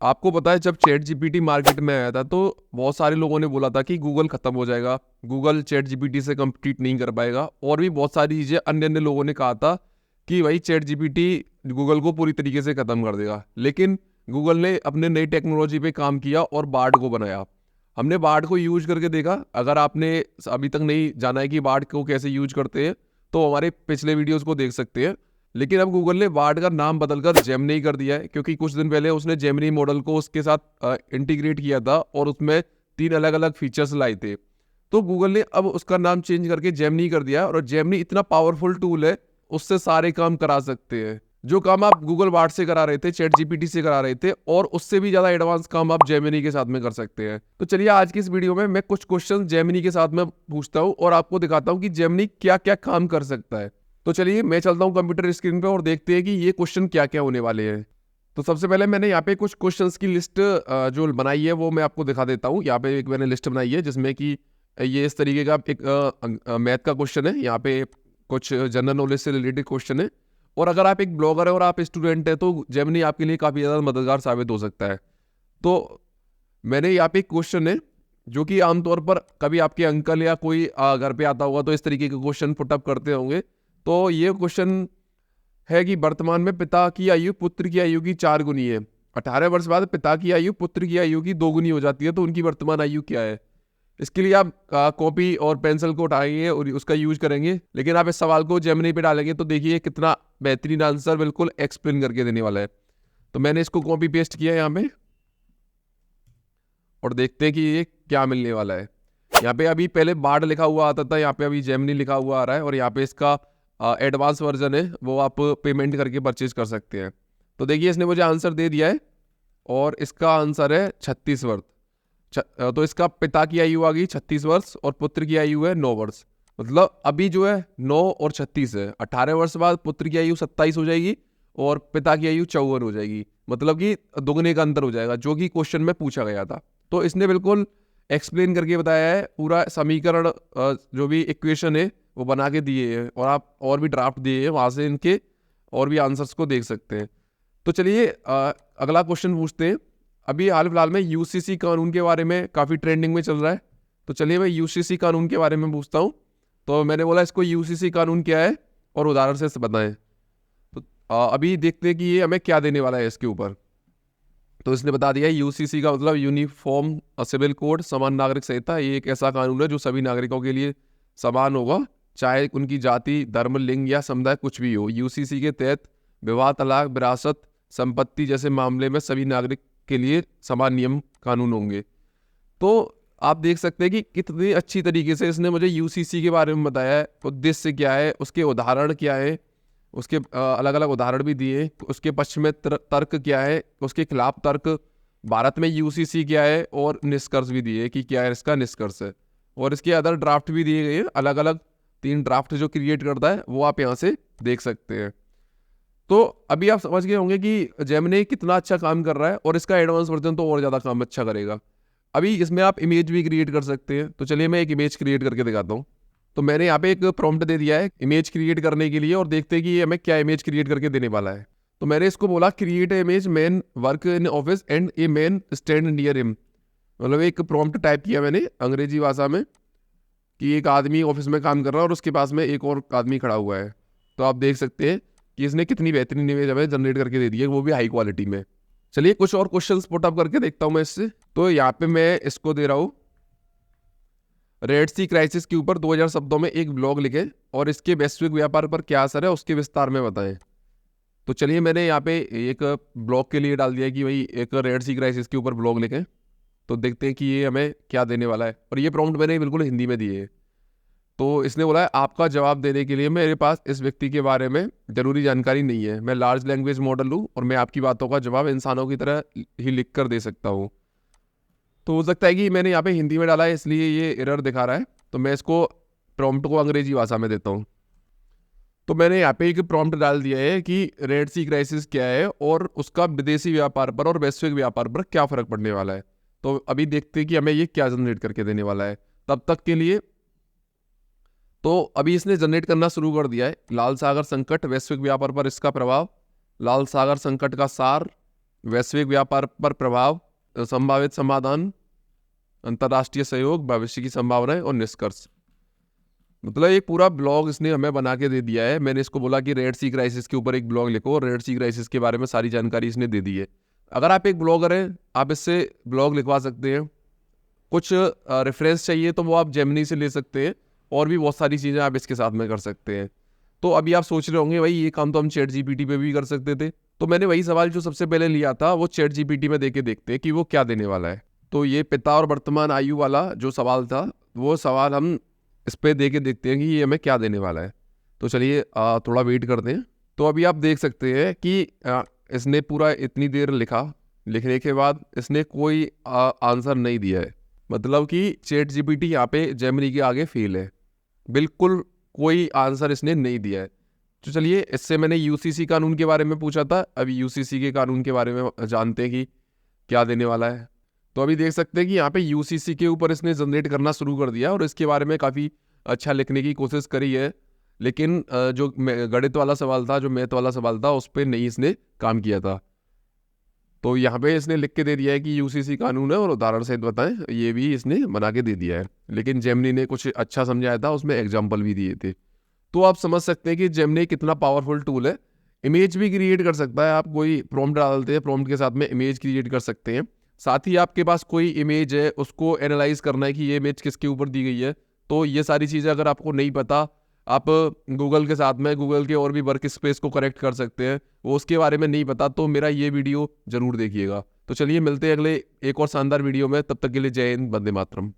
आपको पता है जब चैट जीपीटी मार्केट में आया था तो बहुत सारे लोगों ने बोला था कि गूगल खत्म हो जाएगा, गूगल चैट जीपीटी से कम्पीट नहीं कर पाएगा, और भी बहुत सारी चीज़ें अन्य अन्य लोगों ने कहा था कि भाई चैट जीपीटी गूगल को पूरी तरीके से खत्म कर देगा। लेकिन गूगल ने अपने नई टेक्नोलॉजी पे काम किया और बार्ड को बनाया। हमने बार्ड को यूज करके देखा। अगर आपने अभी तक नहीं जाना है कि बार्ड को कैसे यूज करते हैं तो हमारे पिछले वीडियोस को देख सकते हैं। लेकिन अब गूगल ने बार्ड का नाम बदलकर जेमिनी कर दिया है, क्योंकि कुछ दिन पहले उसने जेमिनी मॉडल को उसके साथ इंटीग्रेट किया था और उसमें 3 अलग अलग फीचर्स लाए थे। तो गूगल ने अब उसका नाम चेंज करके जेमिनी कर दिया, और जेमिनी इतना पावरफुल टूल है, उससे सारे काम करा सकते हैं। जो काम आप गूगल बार्ड से करा रहे थे, चैट जीपीटी से करा रहे थे, और उससे भी ज्यादा एडवांस काम आप जेमिनी के साथ में कर सकते हैं। तो चलिए आज की इस वीडियो में मैं कुछ क्वेश्चन जेमिनी के साथ में पूछता हूँ और आपको दिखाता हूँ कि जेमिनी क्या क्या काम कर सकता है। तो चलिए मैं चलता हूँ कंप्यूटर स्क्रीन पे और देखते हैं कि ये क्वेश्चन क्या क्या होने वाले हैं। तो सबसे पहले मैंने यहाँ पे कुछ क्वेश्चंस की लिस्ट जो बनाई है वो मैं आपको दिखा देता हूँ। यहाँ पे एक मैंने लिस्ट बनाई है जिसमें कि ये इस तरीके का एक मैथ का क्वेश्चन है, यहाँ पे कुछ जनरल नॉलेज से रिलेटेड क्वेश्चन है। और अगर आप एक ब्लॉगर है और आप स्टूडेंट है तो जेमिनी आपके लिए काफ़ी ज़्यादा मददगार साबित हो सकता है। तो मैंने यहाँ पे एक क्वेश्चन है जो कि आमतौर पर कभी आपके अंकल या कोई घर पे आता होगा तो इस तरीके के क्वेश्चन पुटअप करते होंगे। तो ये क्वेश्चन है कि वर्तमान में पिता की आयु पुत्र की आयु की 4 गुनी है। 18 वर्ष बाद पिता की आयु पुत्र की आयु की 2 गुनी हो जाती है, तो उनकी वर्तमान आयु क्या है? इसके लिए आप कॉपी और पेंसिल को उठाएंगे और उसका यूज करेंगे, लेकिन आप इस सवाल को जेमिनी पे डालेंगे तो देखिए कितना बेहतरीन आंसर बिल्कुल एक्सप्लेन करके देने वाला है। तो मैंने इसको कॉपी पेस्ट किया यहाँ पे और देखते हैं कि ये क्या मिलने वाला है। यहाँ पे अभी पहले बार्ड लिखा हुआ आता था, यहाँ पे अभी जेमिनी लिखा हुआ आ रहा है, और यहाँ पे इसका एडवांस वर्जन है, वो आप पेमेंट करके परचेज कर सकते हैं। तो देखिए इसने मुझे आंसर दे दिया है और इसका आंसर है 36 वर्ष। तो इसका पिता की आयु आ गई 36 वर्ष और पुत्र की आयु है 9 वर्ष। मतलब अभी जो है 9 और 36 है। 18 वर्ष बाद पुत्र की आयु 27 हो जाएगी और पिता की आयु 54 हो जाएगी, मतलब कि दोगुने का अंतर हो जाएगा, जो कि क्वेश्चन में पूछा गया था। तो इसने बिल्कुल एक्सप्लेन करके बताया है, पूरा समीकरण जो भी इक्वेशन है वो बना के दिए हैं, और आप और भी ड्राफ्ट दिए हैं, वहाँ से इनके और भी आंसर्स को देख सकते हैं। तो चलिए अगला क्वेश्चन पूछते हैं। अभी हाल फिलहाल में यूसीसी कानून के बारे में काफ़ी ट्रेंडिंग में चल रहा है, तो चलिए मैं यूसीसी कानून के बारे में पूछता हूँ। तो मैंने बोला इसको यूसीसी कानून क्या है और उदाहरण से बताएं। तो अभी देखते हैं कि ये हमें क्या देने वाला है इसके ऊपर। तो इसने बता दिया यूसीसी का मतलब यूनिफॉर्म सिविल कोड, समान नागरिक संहिता। ये एक ऐसा कानून है जो सभी नागरिकों के लिए समान होगा, चाहे उनकी जाति, धर्म, लिंग या समुदाय कुछ भी हो। यूसीसी के तहत विवाह, तलाक, विरासत, संपत्ति जैसे मामले में सभी नागरिक के लिए समान नियम कानून होंगे। तो आप देख सकते हैं कि कितनी अच्छी तरीके से इसने मुझे यूसीसी के बारे में बताया है, उद्देश्य क्या है, उसके उदाहरण क्या है, उसके अलग अलग उदाहरण भी दिए, उसके पक्ष में तर्क क्या है, उसके खिलाफ तर्क, भारत में यूसीसी क्या है, और निष्कर्ष भी दिए कि क्या है इसका निष्कर्ष है। और इसके अदर ड्राफ्ट भी दिए गए हैं, अलग अलग 3 ड्राफ्ट जो क्रिएट करता है वो आप यहाँ से देख सकते हैं। तो अभी आप समझ गए होंगे कि जेमिनी कितना अच्छा काम कर रहा है, और इसका एडवांस वर्जन तो और ज़्यादा काम अच्छा करेगा। अभी इसमें आप इमेज भी क्रिएट कर सकते हैं। तो चलिए मैं एक इमेज क्रिएट करके दिखाता हूँ। तो मैंने यहाँ पे एक प्रॉम्प्ट दे दिया है इमेज क्रिएट करने के लिए, और देखते हैं कि ये हमें क्या इमेज क्रिएट करके देने वाला है। तो मैंने इसको बोला create image man work in office and a man stand near him. मतलब एक प्रॉम्प्ट टाइप किया मैंने अंग्रेजी भाषा में कि एक आदमी ऑफिस में काम कर रहा है और उसके पास में एक और आदमी खड़ा हुआ है। तो आप देख सकते हैं कि इसने कितनी बेहतरीन इमेज हमें जनरेट करके दे दी है, वो भी हाई क्वालिटी में। चलिए कुछ और क्वेश्चंस पुटअप करके देखता हूँ मैं इससे। तो यहाँ पे मैं इसको दे रहा हूँ रेड सी क्राइसिस के ऊपर 2000 शब्दों में एक ब्लॉग लिखें और इसके वैश्विक व्यापार पर क्या असर है उसके विस्तार में बताएं। तो चलिए मैंने यहाँ पे एक ब्लॉग के लिए डाल दिया कि भाई एक रेड सी क्राइसिस के ऊपर ब्लॉग लिखें। तो देखते हैं कि ये हमें क्या देने वाला है, और ये प्रॉम्प्ट मैंने बिल्कुल हिंदी में दिए है। तो इसने बोला है आपका जवाब देने के लिए मेरे पास इस व्यक्ति के बारे में जरूरी जानकारी नहीं है, मैं लार्ज लैंग्वेज मॉडल हूँ और मैं आपकी बातों का जवाब इंसानों की तरह ही लिख कर दे सकता हूँ। तो हो सकता है कि मैंने यहाँ पे हिंदी में डाला है इसलिए ये एरर दिखा रहा है। तो मैं इसको प्रॉम्प्ट को अंग्रेजी भाषा में देता हूँ। तो मैंने यहाँ पे एक प्रॉम्प्ट डाल दिया है कि रेड सी क्राइसिस क्या है और उसका विदेशी व्यापार पर और वैश्विक व्यापार पर क्या फ़र्क पड़ने वाला है। तो अभी देखते हैं कि हमें ये क्या जनरेट करके देने वाला है। तब तक के लिए तो अभी इसने जनरेट करना शुरू कर दिया है। लाल सागर संकट, वैश्विक व्यापार पर इसका प्रभाव, लाल सागर संकट का सार, वैश्विक व्यापार पर प्रभाव, संभावित समाधान, अंतर्राष्ट्रीय सहयोग, भविष्य की संभावनाएं और निष्कर्ष। मतलब एक पूरा ब्लॉग इसने हमें बना के दे दिया है। मैंने इसको बोला कि रेड सी क्राइसिस के ऊपर एक ब्लॉग लिखो, और रेड सी क्राइसिस के बारे में सारी जानकारी इसने दे दी है। अगर आप एक ब्लॉगर हैं, आप इससे ब्लॉग लिखवा सकते हैं। कुछ रेफरेंस चाहिए तो वो आप जेमिनी से ले सकते हैं, और भी बहुत सारी चीज़ें आप इसके साथ में कर सकते हैं। तो अभी आप सोच रहे होंगे भाई ये काम तो हम चैट जीपीटी पे भी कर सकते थे। तो मैंने वही सवाल जो सबसे पहले लिया था वो चैट जीपीटी में दे के देखते हैं कि वो क्या देने वाला है। तो ये पिता और वर्तमान आयु वाला जो सवाल था, वो सवाल हम इस पे दे के देखते हैं कि ये हमें क्या देने वाला है। तो चलिए थोड़ा वेट करते हैं। तो अभी आप देख सकते हैं कि इसने पूरा इतनी देर लिखा, लिखने के बाद इसने कोई आंसर नहीं दिया है। मतलब कि चैट जीपीटी यहाँ पे जेमिनी के आगे फेल है, बिल्कुल कोई आंसर इसने नहीं दिया है। तो चलिए, इससे मैंने यूसीसी कानून के बारे में पूछा था, अभी यूसीसी के कानून के बारे में जानते हैं कि क्या देने वाला है। तो अभी देख सकते हैं कि यहाँ पे यूसीसी के ऊपर इसने जनरेट करना शुरू कर दिया, और इसके बारे में काफ़ी अच्छा लिखने की कोशिश करी है। लेकिन जो गणित वाला सवाल था, जो मैथ वाला सवाल था, उस पर नहीं इसने काम किया था। तो यहाँ पे इसने लिख के दे दिया है कि यूसीसी कानून है, और उदाहरण सहित बताएं, ये भी इसने बना के दे दिया है। लेकिन जेमिनी ने कुछ अच्छा समझाया था, उसमें एग्जाम्पल भी दिए थे। तो आप समझ सकते हैं कि जेमिनी कितना पावरफुल टूल है। इमेज भी क्रिएट कर सकता है, आप कोई प्रॉम्प्ट डालते हैं, प्रॉम्प्ट के साथ में इमेज क्रिएट कर सकते हैं। साथ ही आपके पास कोई इमेज है, उसको एनालाइज करना है कि ये इमेज किसके ऊपर दी गई है। तो ये सारी चीज़ें अगर आपको नहीं पता, आप गूगल के साथ में गूगल के और भी वर्क स्पेस को करेक्ट कर सकते हैं। वो उसके बारे में नहीं पता तो मेरा ये वीडियो जरूर देखिएगा। तो चलिए मिलते हैं अगले एक और शानदार वीडियो में, तब तक के लिए जय हिंद, वंदे मातरम।